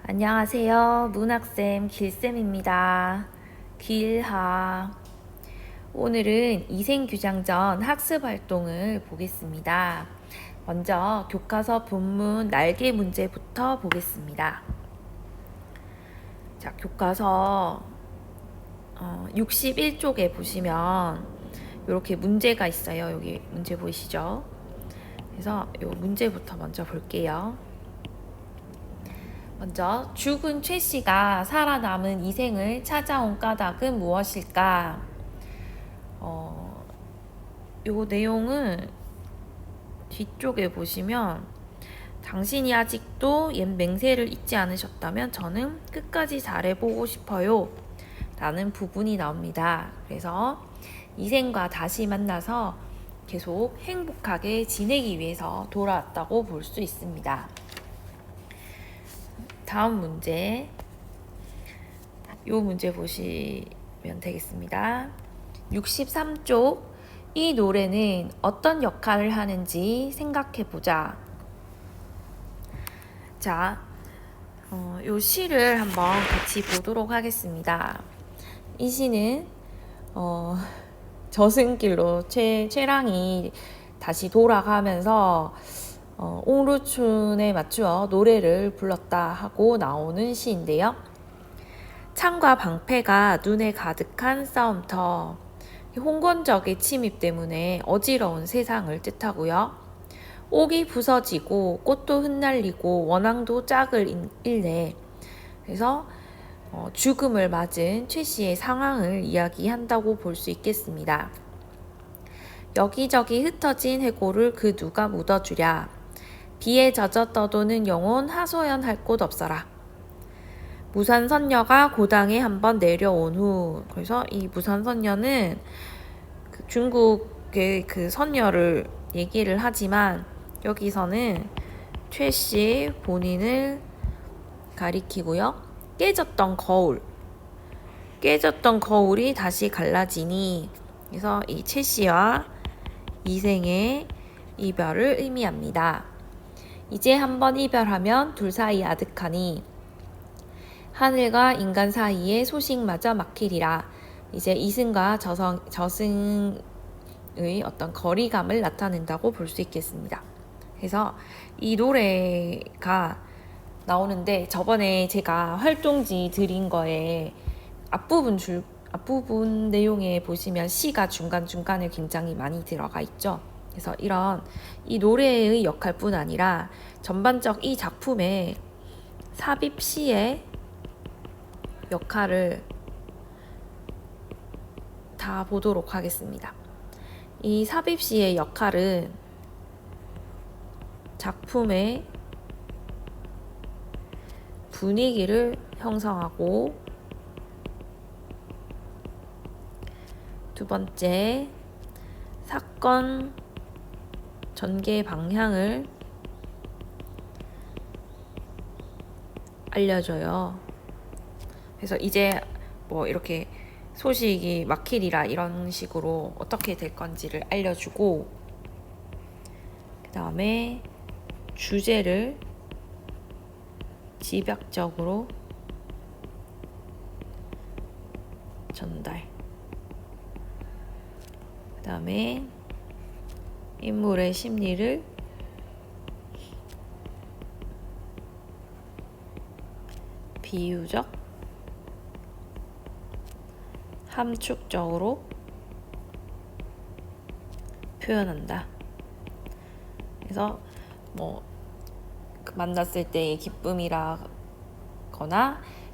안녕하세요. 문학쌤 길쌤입니다. 길하. 오늘은 이생규장전 학습활동을 보겠습니다. 먼저 교과서 본문 날개 문제부터 보겠습니다. 자, 교과서 61쪽에 보시면 이렇게 문제가 있어요. 여기 문제 보이시죠? 그래서 이 문제부터 먼저 볼게요. 먼저 죽은 최 씨가 살아남은 이생을 찾아온 까닭은 무엇일까? 요 내용은 뒤쪽에 보시면 당신이 아직도 옛 맹세를 잊지 않으셨다면 저는 끝까지 잘해보고 싶어요 라는 부분이 나옵니다. 그래서 이생과 다시 만나서 계속 행복하게 지내기 위해서 돌아왔다고 볼 수 있습니다. 다음 문제, 요 문제 보시면 되겠습니다. 63쪽, 이 노래는 어떤 역할을 하는지 생각해보자. 자, 요 시를 한번 같이 보도록 하겠습니다. 이 시는 저승길로 최랑이 다시 돌아가면서 옹루춘에 맞추어 노래를 불렀다 하고 나오는 시인데요. 창과 방패가 눈에 가득한 싸움터, 홍건적의 침입 때문에 어지러운 세상을 뜻하고요. 옥이 부서지고 꽃도 흩날리고 원앙도 짝을 잃네. 그래서 죽음을 맞은 최 씨의 상황을 이야기한다고 볼 수 있겠습니다. 여기저기 흩어진 해골을 그 누가 묻어주랴. 비에 젖어 떠도는 영혼 하소연할 곳 없어라. 무산선녀가 고당에 한번 내려온 후, 그래서 이 무산선녀는 그 중국의 그 선녀를 얘기를 하지만 여기서는 최 씨 본인을 가리키고요. 깨졌던 거울이 다시 갈라지니, 그래서 이 최 씨와 이생의 이별을 의미합니다. 이제 한번 이별하면 둘 사이 아득하니 하늘과 인간 사이에 소식마저 막히리라. 이제 이승과 저승의 어떤 거리감을 나타낸다고 볼 수 있겠습니다. 그래서 이 노래가 나오는데 저번에 제가 활동지 드린 거에 앞부분 내용에 보시면 시가 중간중간에 굉장히 많이 들어가 있죠. 그래서 이 노래의 역할뿐 아니라 전반적 이 작품의 삽입시의 역할을 다 보도록 하겠습니다. 이 삽입시의 역할은 작품의 분위기를 형성하고, 두 번째, 사건 전개 방향을 알려줘요. 그래서 이제 뭐 이렇게 소식이 막히리라 이런 식으로 어떻게 될 건지를 알려주고, 그 다음에 주제를 집약적으로 전달, 그 다음에 인물의 심리를 비유적, 함축적으로 표현한다. 그래서 뭐 만났을 때의 기쁨이라거나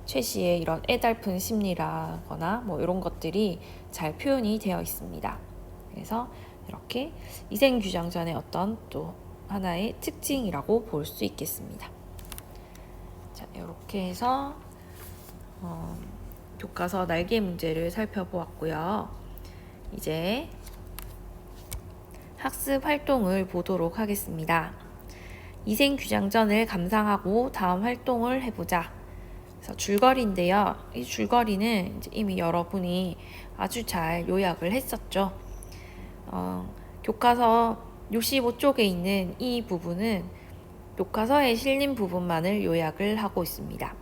최 씨의 이런 애달픈 심리라거나 뭐 이런 것들이 잘 표현이 되어 있습니다. 그래서 이렇게 이생규장전의 어떤 또 하나의 특징이라고 볼 수 있겠습니다. 자, 이렇게 해서 교과서 날개 문제를 살펴보았고요. 이제 학습 활동을 보도록 하겠습니다. 이생규장전을 감상하고 다음 활동을 해보자. 그래서 줄거리인데요. 이 줄거리는 이제 이미 여러분이 아주 잘 요약을 했었죠. 교과서 65쪽에 있는 이 부분은 교과서에 실린 부분만을 요약을 하고 있습니다.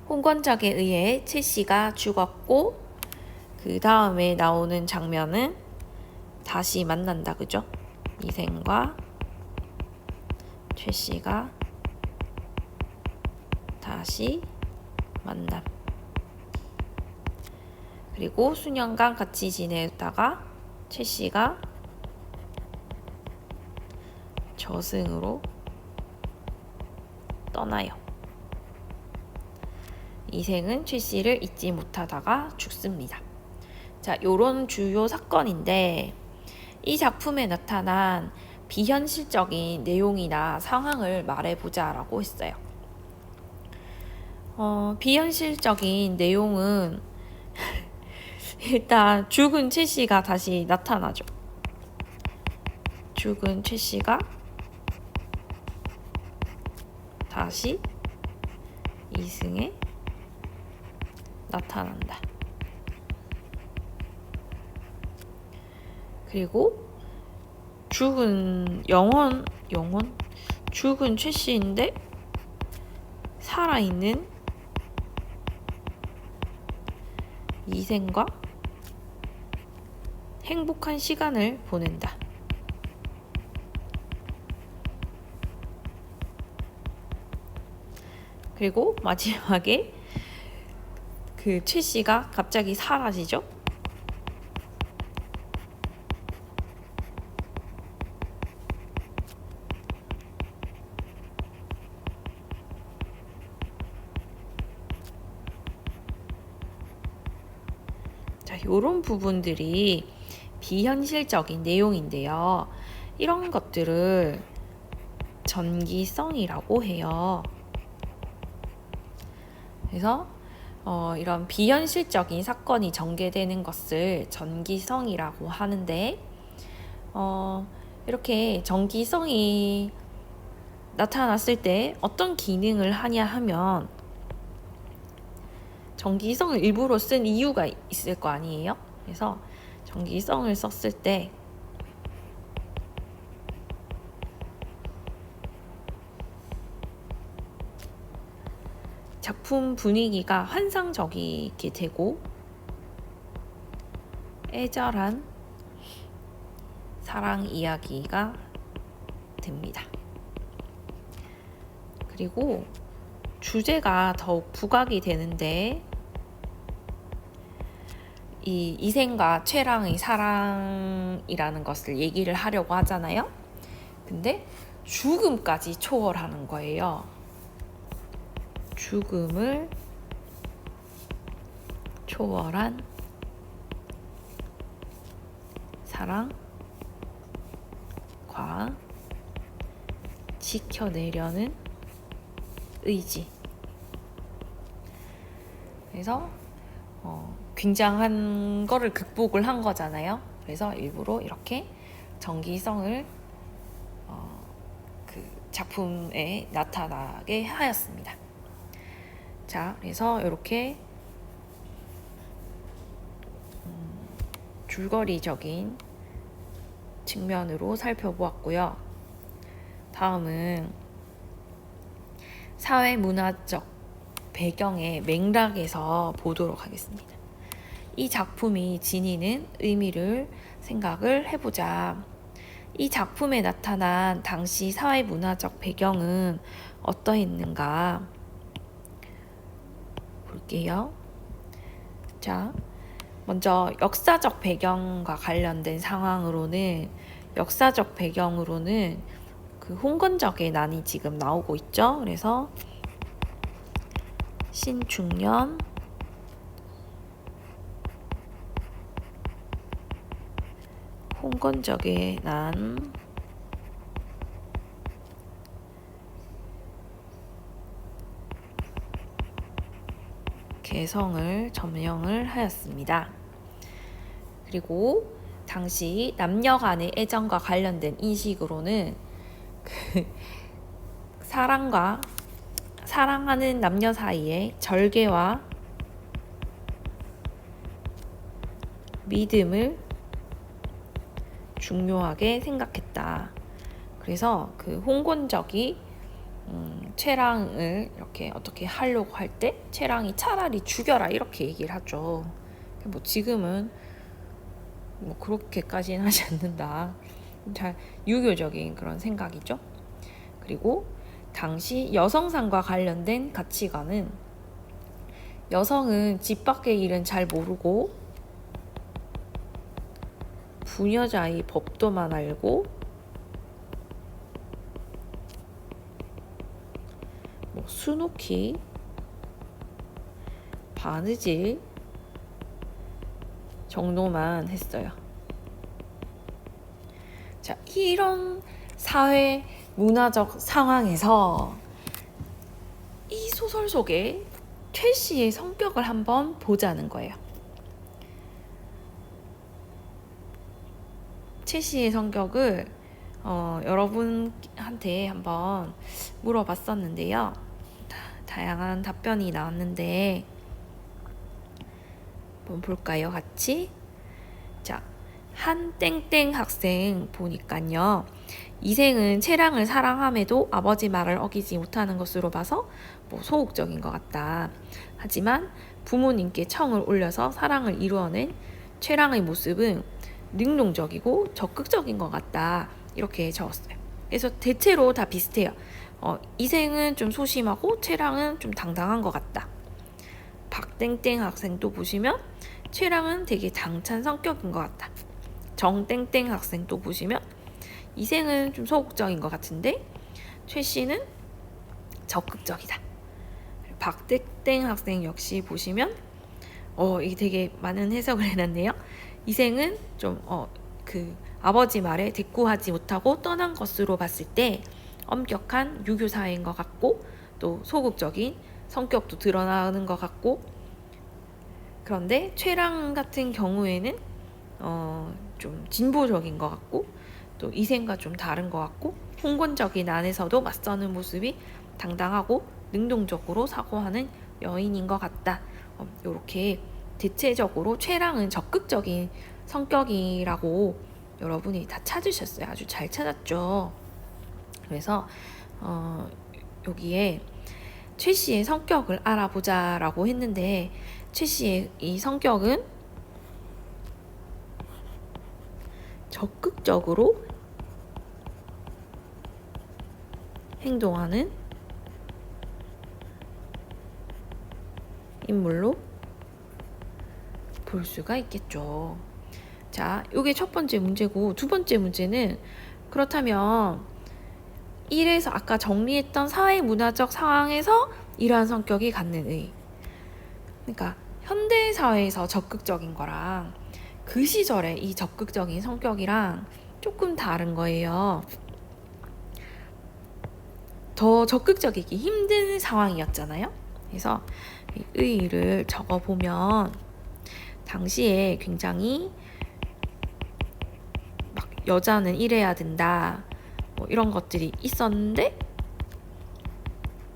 홍건적에 의해 최 씨가 죽었고 그 다음에 나오는 장면은 다시 만난다, 그죠? 이생과 최 씨가 다시 만남. 그리고 수년간 같이 지내다가 최 씨가 저승으로 떠나요. 이생은 최 씨를 잊지 못하다가 죽습니다. 자, 요런 주요 사건인데 이 작품에 나타난 비현실적인 내용이나 상황을 말해보자 라고 했어요. 비현실적인 내용은 일단 죽은 최 씨가 다시 나타나죠. 죽은 최 씨가 다시 이승에 나타난다. 그리고 죽은 죽은 최 씨인데 살아있는 이생과 행복한 시간을 보낸다. 그리고 마지막에 그 최 씨가 갑자기 사라지죠. 자, 요런 부분들이 비현실적인 내용인데요. 이런 것들을 전기성이라고 해요. 그래서 이런 비현실적인 사건이 전개되는 것을 전기성이라고 하는데 이렇게 전기성이 나타났을 때 어떤 기능을 하냐 하면 전기성을 일부러 쓴 이유가 있을 거 아니에요? 그래서 전기성을 썼을 때 작품 분위기가 환상적이게 되고 애절한 사랑 이야기가 됩니다. 그리고 주제가 더욱 부각이 되는데 이 이생과 최랑의 사랑이라는 것을 얘기를 하려고 하잖아요. 근데 죽음까지 초월하는 거예요. 죽음을 초월한 사랑과 지켜내려는 의지. 그래서 굉장한 거를 극복을 한 거잖아요. 그래서 일부러 이렇게 전기성을 그 작품에 나타나게 하였습니다. 자, 그래서 이렇게 줄거리적인 측면으로 살펴보았고요. 다음은 사회문화적 배경의 맥락에서 보도록 하겠습니다. 이 작품이 지니는 의미를 생각을 해보자. 이 작품에 나타난 당시 사회문화적 배경은 어떠했는가 볼게요. 자, 먼저 역사적 배경과 관련된 상황으로는 역사적 배경으로는 그 홍건적의 난이 지금 나오고 있죠. 그래서 신중년 홍건적의 난 개성을 점령을 하였습니다. 그리고 당시 남녀 간의 애정과 관련된 인식으로는 그 사랑하는 남녀 사이의 절개와 믿음을 중요하게 생각했다. 그래서 그 홍건적이 최랑을 이렇게 어떻게 하려고 할 때 최랑이 차라리 죽여라 이렇게 얘기를 하죠. 뭐 지금은 뭐 그렇게까지는 하지 않는다. 잘 유교적인 그런 생각이죠. 그리고 당시 여성상과 관련된 가치관은 여성은 집 밖의 일은 잘 모르고 부녀자의 법도만 알고 뭐 수놓기, 바느질 정도만 했어요. 자, 이런 사회 문화적 상황에서 이 소설 속에 최 씨의 성격을 한번 보자는 거예요. 최 씨의 성격을 여러분한테 한번 물어봤었는데요. 다양한 답변이 나왔는데 한번 볼까요? 같이. 자, 한 땡땡 학생 보니까요. 이생은 채랑을 사랑함에도 아버지 말을 어기지 못하는 것으로 봐서 뭐 소극적인 것 같다. 하지만 부모님께 청을 올려서 사랑을 이루어낸 채랑의 모습은 능동적이고 적극적인 것 같다. 이렇게 적었어요. 그래서 대체로 다 비슷해요. 이생은 좀 소심하고 채랑은 좀 당당한 것 같다. 박땡땡 학생도 보시면 채랑은 되게 당찬 성격인 것 같다. 정땡땡 학생도 보시면 이생은 좀 소극적인 것 같은데 최 씨는 적극적이다. 박땡땡 학생 역시 보시면 이게 되게 많은 해석을 해놨네요. 이생은 좀 아버지 말에 대꾸하지 못하고 떠난 것으로 봤을 때 엄격한 유교 사회인 것 같고 또 소극적인 성격도 드러나는 것 같고 그런데 최랑 같은 경우에는 좀 진보적인 것 같고 또 이생과 좀 다른 것 같고 홍건적인 안에서도 맞서는 모습이 당당하고 능동적으로 사고하는 여인인 것 같다. 이렇게 대체적으로 최랑은 적극적인 성격이라고 여러분이 다 찾으셨어요. 아주 잘 찾았죠. 그래서 여기에 최 씨의 성격을 알아보자라고 했는데 최 씨의 이 성격은 적극적으로 행동하는 인물로 볼 수가 있겠죠. 자, 이게 첫 번째 문제고 두 번째 문제는 그렇다면 1에서 아까 정리했던 사회 문화적 상황에서 이러한 성격이 갖는 의. 그러니까 현대 사회에서 적극적인 거랑 그 시절에 이 적극적인 성격이랑 조금 다른 거예요. 더 적극적이기 힘든 상황이었잖아요. 그래서 이 의의를 적어보면 당시에 굉장히 막 여자는 이래야 된다 뭐 이런 것들이 있었는데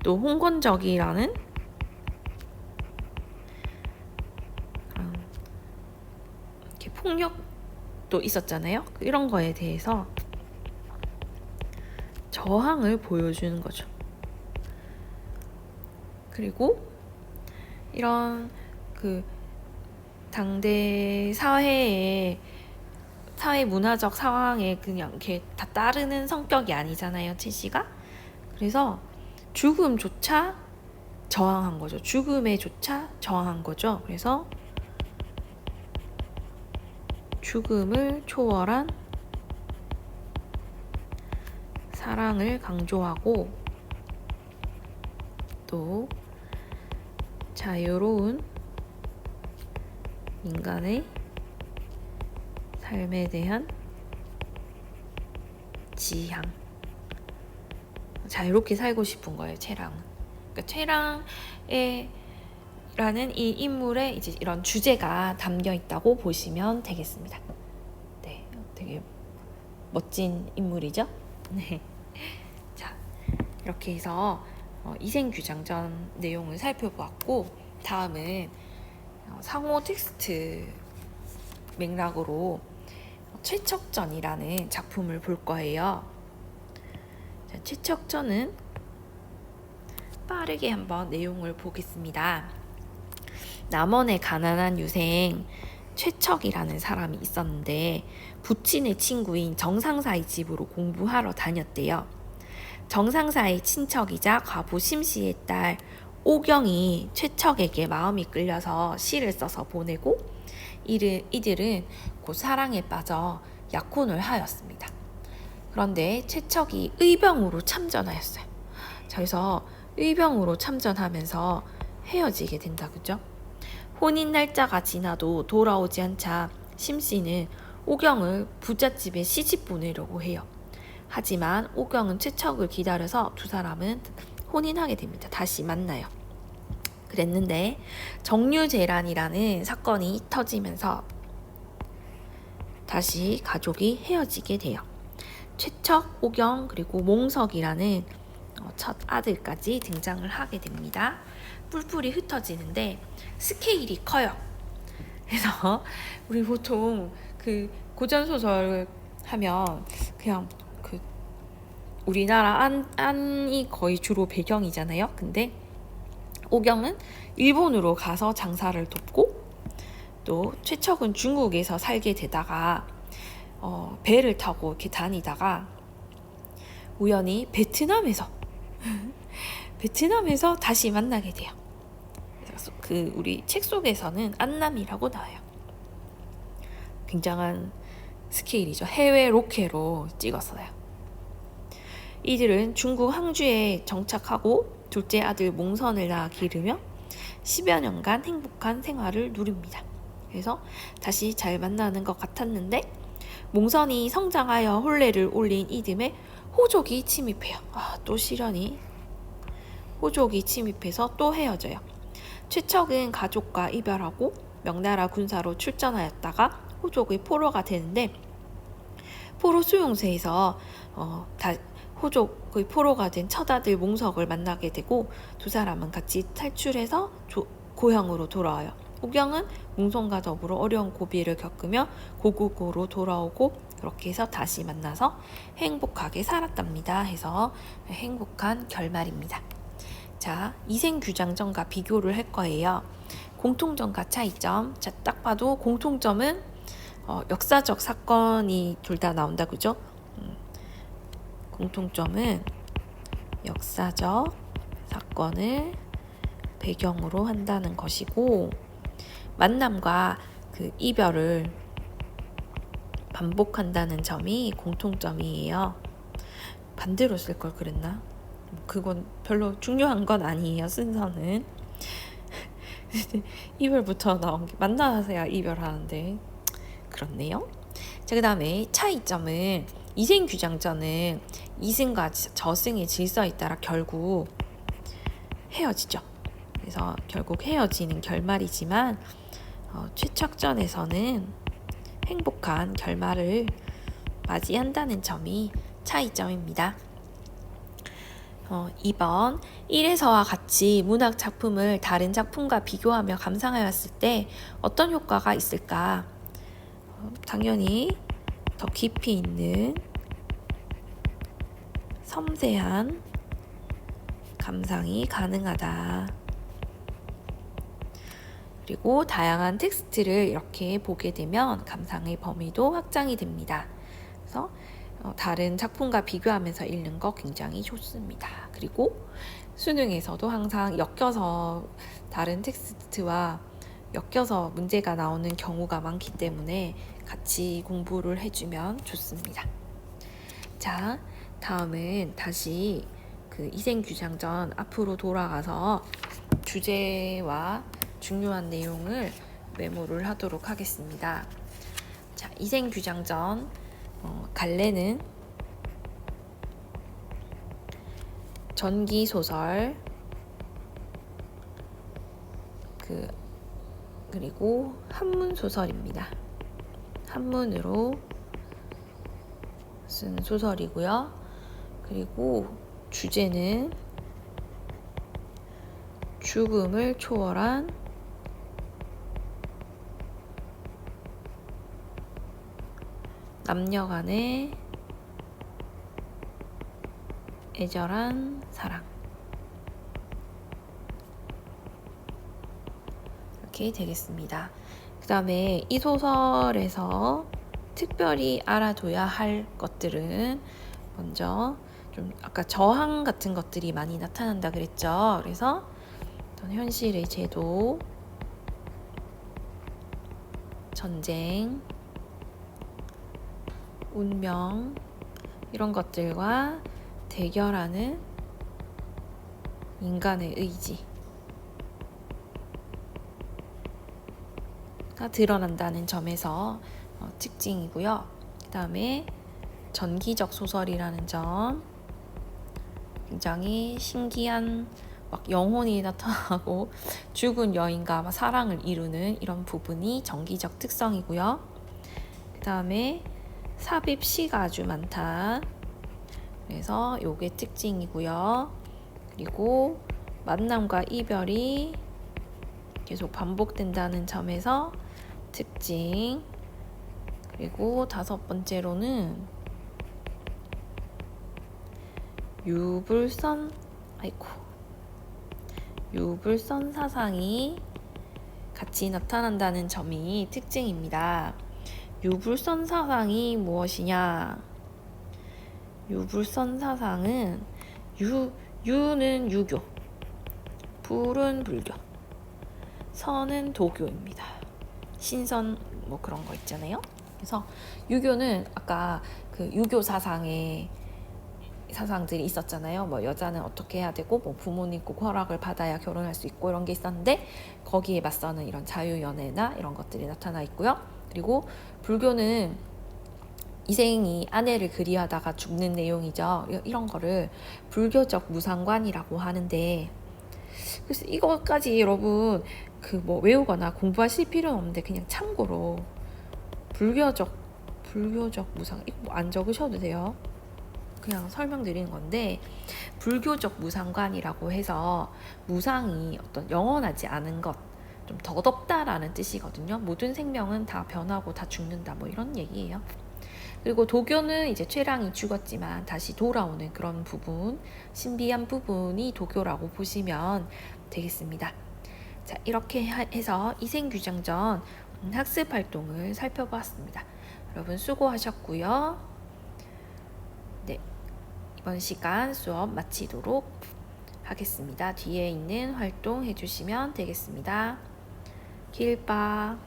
또 홍건적이라는 이렇게 폭력도 있었잖아요. 이런 거에 대해서 저항을 보여주는 거죠. 그리고 이런 그 당대 사회 문화적 상황에 그냥 이렇게 다 따르는 성격이 아니잖아요, 최 씨가. 그래서 죽음조차 저항한 거죠. 죽음에조차 저항한 거죠. 그래서 죽음을 초월한 사랑을 강조하고 또 자유로운 인간의 삶에 대한 지향, 자유롭게 살고 싶은 거예요, 채랑은. 그러니까 채랑이라는 이 인물의 이제 이런 주제가 담겨 있다고 보시면 되겠습니다. 네, 되게 멋진 인물이죠. 네. 자, 이렇게 해서 이생규장전 내용을 살펴보았고 다음은 상호 텍스트 맥락으로 최척전이라는 작품을 볼 거예요. 자, 최척전은 빠르게 한번 내용을 보겠습니다. 남원의 가난한 유생 최척이라는 사람이 있었는데 부친의 친구인 정상사의 집으로 공부하러 다녔대요. 정상사의 친척이자 과부 심씨의 딸 오경이 최척에게 마음이 끌려서 시를 써서 보내고 이들은 곧 사랑에 빠져 약혼을 하였습니다. 그런데 최척이 의병으로 참전하였어요. 그래서 의병으로 참전하면서 헤어지게 된다, 그죠? 혼인 날짜가 지나도 돌아오지 않자 심씨는 오경을 부잣집에 시집 보내려고 해요. 하지만 오경은 최척을 기다려서 두 사람은 혼인하게 됩니다. 다시 만나요. 그랬는데 정류재란이라는 사건이 터지면서 다시 가족이 헤어지게 돼요. 최척, 오경, 그리고 몽석이라는 첫 아들까지 등장을 하게 됩니다. 뿔뿔이 흩어지는데 스케일이 커요. 그래서 우리 보통 그 고전소설 하면 그냥 그 우리나라 안이 거의 주로 배경이잖아요. 근데 오경은 일본으로 가서 장사를 돕고 또 최척은 중국에서 살게 되다가 배를 타고 이렇게 다니다가 우연히 베트남에서 다시 만나게 돼요. 그 우리 책 속에서는 안남이라고 나와요. 굉장한 스케일이죠. 해외 로케로 찍었어요. 이들은 중국 항주에 정착하고 둘째 아들 몽선을 낳아 기르며 10여 년간 행복한 생활을 누립니다. 그래서 다시 잘 만나는 것 같았는데 몽선이 성장하여 혼례를 올린 이듬해 호족이 침입해요. 또 시련이. 호족이 침입해서 또 헤어져요. 최척은 가족과 이별하고 명나라 군사로 출전하였다가 호족의 포로가 되는데 포로 수용소에서 호족의 포로가 된 첫아들 몽석을 만나게 되고 두 사람은 같이 탈출해서 고향으로 돌아와요. 오경은 몽선과 더불어 어려운 고비를 겪으며 고국으로 돌아오고 그렇게 해서 다시 만나서 행복하게 살았답니다. 해서 행복한 결말입니다. 자, 이생규장전과 비교를 할 거예요. 공통점과 차이점. 자, 딱 봐도 공통점은 역사적 사건이 둘 다 나온다, 그죠? 공통점은 역사적 사건을 배경으로 한다는 것이고 만남과 그 이별을 반복한다는 점이 공통점이에요. 반대로 쓸 걸 그랬나? 그건 별로 중요한 건 아니에요. 순서는 이별부터 나온 게 만나서야 이별하는데 그렇네요. 자, 그 다음에 차이점은 이생규장전은 이승과 저승의 질서에 따라 결국 헤어지죠. 그래서 결국 헤어지는 결말이지만 최척전에서는 행복한 결말을 맞이한다는 점이 차이점입니다. 2번 1에서와 같이 문학 작품을 다른 작품과 비교하며 감상하였을 때 어떤 효과가 있을까? 당연히 더 깊이 있는 섬세한 감상이 가능하다. 그리고 다양한 텍스트를 이렇게 보게 되면 감상의 범위도 확장이 됩니다. 그래서 다른 작품과 비교하면서 읽는 거 굉장히 좋습니다. 그리고 수능에서도 항상 엮여서 다른 텍스트와 엮여서 문제가 나오는 경우가 많기 때문에 같이 공부를 해주면 좋습니다. 자, 다음은 다시 그 이생규장전 앞으로 돌아가서 주제와 중요한 내용을 메모를 하도록 하겠습니다. 자, 이생규장전 갈래는 전기소설 그리고 한문소설입니다. 한문으로 쓴 소설이고요. 그리고 주제는 죽음을 초월한 남녀 간의 애절한 사랑. 이렇게 되겠습니다. 그 다음에 이 소설에서 특별히 알아둬야 할 것들은 먼저 좀 아까 저항 같은 것들이 많이 나타난다 그랬죠. 그래서 어떤 현실의 제도, 전쟁, 운명 이런 것들과 대결하는 인간의 의지가 드러난다는 점에서 특징이고요. 그 다음에 전기적 소설이라는 점, 굉장히 신기한 막 영혼이 나타나고 죽은 여인과 사랑을 이루는 이런 부분이 전기적 특성이고요. 그 다음에 삽입 시가 아주 많다. 그래서 요게 특징이고요. 그리고 만남과 이별이 계속 반복된다는 점에서 특징. 그리고 5번째로는 유불선 사상이 같이 나타난다는 점이 특징입니다. 유불선 사상이 무엇이냐? 유불선 사상은 유는 유교, 불은 불교, 선은 도교입니다. 신선 뭐 그런 거 있잖아요. 그래서 유교는 아까 그 유교 사상의 사상들이 있었잖아요. 뭐 여자는 어떻게 해야 되고 뭐 부모님 꼭 허락을 받아야 결혼할 수 있고 이런 게 있었는데 거기에 맞서는 이런 자유연애나 이런 것들이 나타나 있고요. 그리고 불교는 이생이 아내를 그리하다가 죽는 내용이죠. 이런 거를 불교적 무상관이라고 하는데, 그래서 이것까지 여러분 그 뭐 외우거나 공부하실 필요는 없는데 그냥 참고로 불교적 무상 이거 뭐 안 적으셔도 돼요. 그냥 설명드리는 건데, 불교적 무상관이라고 해서 무상이 어떤 영원하지 않은 것, 좀 덧없다라는 뜻이거든요. 모든 생명은 다 변하고 다 죽는다 뭐 이런 얘기예요. 그리고 도교는 이제 최랑이 죽었지만 다시 돌아오는 그런 부분, 신비한 부분이 도교라고 보시면 되겠습니다. 자, 이렇게 해서 이생규장전 학습 활동을 살펴보았습니다. 여러분 수고하셨고요. 네, 이번 시간 수업 마치도록 하겠습니다. 뒤에 있는 활동 해주시면 되겠습니다. 길바